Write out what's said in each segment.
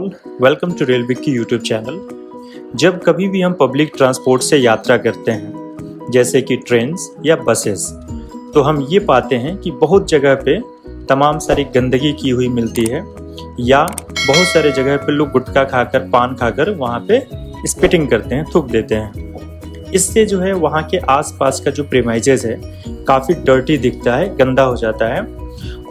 All, welcome to railway की YouTube channel. जब कभी भी हम पब्लिक ट्रांसपोर्ट से यात्रा करते हैं जैसे कि ट्रेन्स या बसेस, तो हम ये पाते हैं कि बहुत जगह पे तमाम सारी गंदगी की हुई मिलती है या बहुत सारे जगह पे लोग गुटखा खाकर, पान खाकर वहाँ पे स्पिटिंग करते हैं, थूक देते हैं। इससे जो है वहाँ के आसपास का जो प्रीमाइजेस है काफ़ी डर्टी दिखता है, गंदा हो जाता है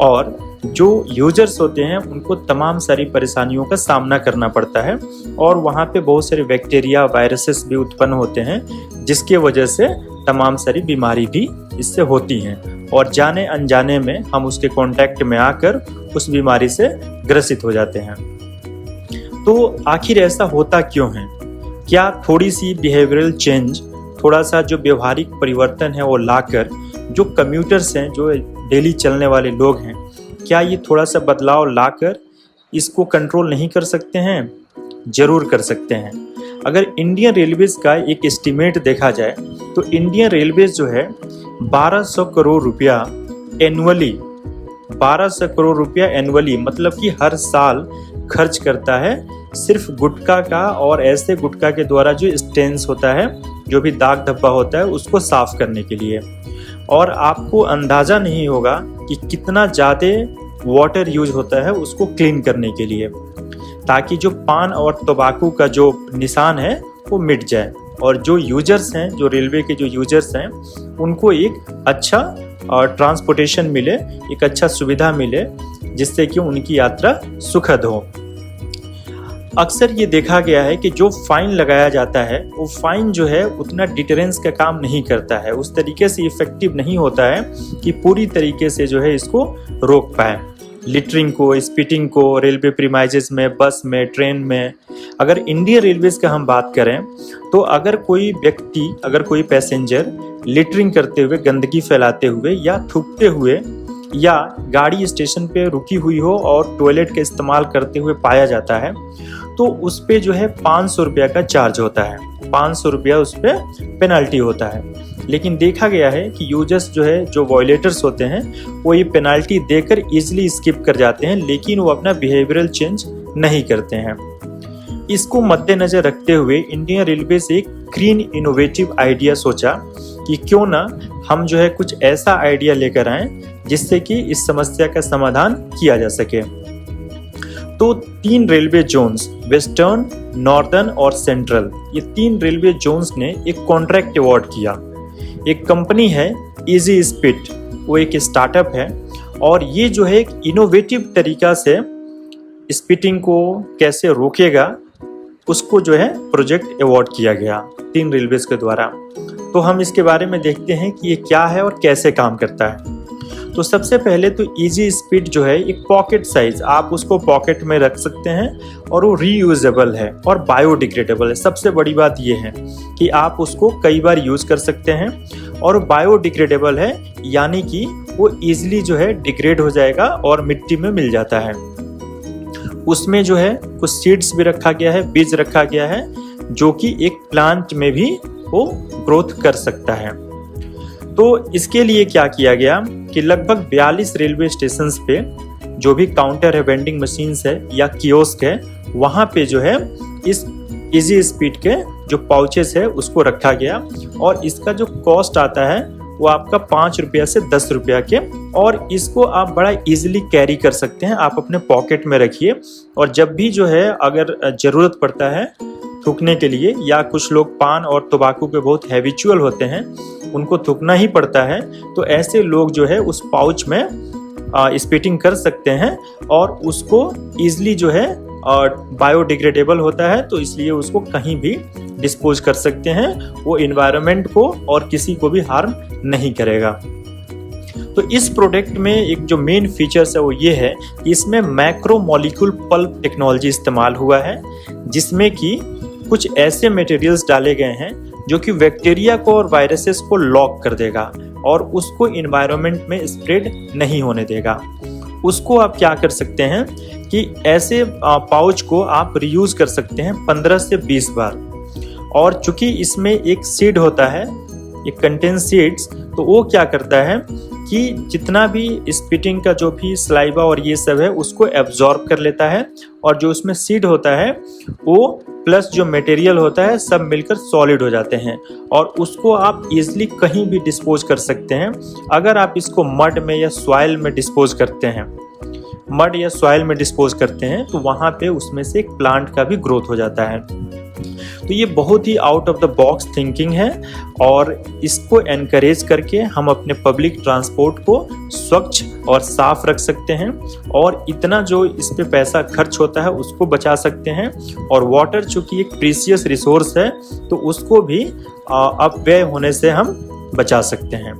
और जो यूजर्स होते हैं उनको तमाम सारी परेशानियों का सामना करना पड़ता है और वहाँ पे बहुत सारे बैक्टीरिया, वायरसेस भी उत्पन्न होते हैं जिसके वजह से तमाम सारी बीमारी भी इससे होती हैं और जाने अनजाने में हम उसके कांटेक्ट में आकर उस बीमारी से ग्रसित हो जाते हैं। तो आखिर ऐसा होता क्यों है? क्या थोड़ी सी बिहेवियरल चेंज, थोड़ा सा जो व्यवहारिक परिवर्तन है वो लाकर जो कम्यूटर्स हैं, जो डेली चलने वाले लोग हैं, क्या ये थोड़ा सा बदलाव लाकर इसको कंट्रोल नहीं कर सकते हैं? जरूर कर सकते हैं। अगर इंडियन रेलवेज का एक एस्टीमेट देखा जाए तो इंडियन रेलवेज जो है 1200 करोड़ रुपया एनुअली, 1200 करोड़ रुपया एनुअली मतलब कि हर साल खर्च करता है सिर्फ गुटखा का और ऐसे गुटखा के द्वारा जो स्टेन्स होता है, जो भी दाग धब्बा होता है, उसको साफ करने के लिए। और आपको अंदाज़ा नहीं होगा कि कितना ज़्यादा वाटर यूज होता है उसको क्लीन करने के लिए, ताकि जो पान और तंबाकू का जो निशान है वो मिट जाए और जो यूजर्स हैं, जो रेलवे के जो यूजर्स हैं, उनको एक अच्छा ट्रांसपोर्टेशन मिले, एक अच्छा सुविधा मिले जिससे कि उनकी यात्रा सुखद हो। अक्सर ये देखा गया है कि जो फाइन लगाया जाता है वो फाइन जो है उतना डिटरेंस का काम नहीं करता है, उस तरीके से इफेक्टिव नहीं होता है कि पूरी तरीके से जो है इसको रोक पाए। लिटरिंग को, स्पिटिंग को रेलवे प्रीमाइजेस में, बस में, ट्रेन में। अगर इंडियन रेलवेज का हम बात करें तो अगर कोई व्यक्ति, अगर कोई पैसेंजर लिटरिंग करते हुए, गंदगी फैलाते हुए या थूकते हुए या गाड़ी स्टेशन पे रुकी हुई हो और टॉयलेट का इस्तेमाल करते हुए पाया जाता है तो उस पे जो है 500 रुपया का चार्ज होता है, 500 रुपया उस पर पेनल्टी होता है। लेकिन देखा गया है कि यूजर्स जो है, जो वॉयलेटर्स होते हैं, वो ये पेनल्टी देकर इजीली स्किप कर जाते हैं, लेकिन वो अपना बिहेवियरल चेंज नहीं करते हैं। इसको मद्देनजर रखते हुए इंडियन रेलवे से एक ग्रीन इनोवेटिव आइडिया सोचा कि क्यों ना हम जो है कुछ ऐसा आइडिया लेकर आएं जिससे कि इस समस्या का समाधान किया जा सके। तो 3 रेलवे जोन्स, वेस्टर्न, नॉर्दर्न और सेंट्रल, ये 3 रेलवे जोन्स ने एक कॉन्ट्रैक्ट अवार्ड किया। एक कंपनी है इजी स्पिट, वो एक स्टार्टअप है और ये जो है एक इनोवेटिव तरीका से स्पिटिंग को कैसे रोकेगा उसको जो है प्रोजेक्ट अवार्ड किया गया 3 रेलवेज के द्वारा। तो हम इसके बारे में देखते हैं कि ये क्या है और कैसे काम करता है। तो सबसे पहले तो इजी स्पिट जो है एक पॉकेट साइज, आप उसको पॉकेट में रख सकते हैं और वो रीयूजेबल है और बायोडिग्रेडेबल है। सबसे बड़ी बात ये है कि आप उसको कई बार यूज कर सकते हैं और बायोडिग्रेडेबल है, यानी कि वो इजीली जो है डिग्रेड हो जाएगा और मिट्टी में मिल जाता है। उसमें जो है कुछ सीड्स भी रखा गया है, बीज रखा गया है, जो कि एक प्लांट में भी वो ग्रोथ कर सकता है। तो इसके लिए क्या किया गया कि लगभग 42 रेलवे स्टेशंस पे जो भी काउंटर है, वेंडिंग मशीन्स है या कियोस्क है, वहाँ पे जो है इस इजी स्पीड के जो पाउचेस है उसको रखा गया और इसका जो कॉस्ट आता है वो आपका 5 रुपया से 10 रुपया के, और इसको आप बड़ा इजीली कैरी कर सकते हैं। आप अपने पॉकेट में रखिए और जब भी जो है अगर ज़रूरत पड़ता है थूकने के लिए, या कुछ लोग पान और तंबाकू के बहुत हैबिचुअल होते हैं, उनको थूकना ही पड़ता है, तो ऐसे लोग जो है उस पाउच में स्पिटिंग कर सकते हैं और उसको ईजिली जो है बायोडिग्रेडेबल होता है, तो इसलिए उसको कहीं भी डिस्पोज कर सकते हैं। वो एनवायरनमेंट को और किसी को भी हार्म नहीं करेगा। तो इस प्रोडक्ट में एक जो मेन फीचर्स है वो ये है कि इसमें मैक्रो मॉलिक्यूल पल्प टेक्नोलॉजी इस्तेमाल हुआ है, जिसमें कि कुछ ऐसे मटेरियल्स डाले गए हैं जो कि बैक्टीरिया को और वायरसेस को लॉक कर देगा और उसको एनवायरनमेंट में स्प्रेड नहीं होने देगा। उसको आप क्या कर सकते हैं कि ऐसे पाउच को आप रीयूज कर सकते हैं 15 से 20 बार। और चूंकि इसमें एक सीड होता है एक कंटेन सीड्स, तो वो क्या करता है कि जितना भी स्पिटिंग का जो भी सलाइवा और ये सब है उसको एब्जॉर्ब कर लेता है, और जो उसमें सीड होता है वो प्लस जो मटेरियल होता है सब मिलकर सॉलिड हो जाते हैं, और उसको आप इजीली कहीं भी डिस्पोज कर सकते हैं। अगर आप इसको मड में या सॉइल में डिस्पोज करते हैं, मड या सॉइल में डिस्पोज करते हैं, तो वहाँ पे उसमें से एक प्लांट का भी ग्रोथ हो जाता है। तो ये बहुत ही out of the box thinking है, और इसको एनकरेज करके हम अपने पब्लिक ट्रांसपोर्ट को स्वच्छ और साफ रख सकते हैं, और इतना जो इस पे पैसा खर्च होता है उसको बचा सकते हैं। और वाटर चूंकि एक प्रीशियस रिसोर्स है, तो उसको भी अपव्यय होने से हम बचा सकते हैं।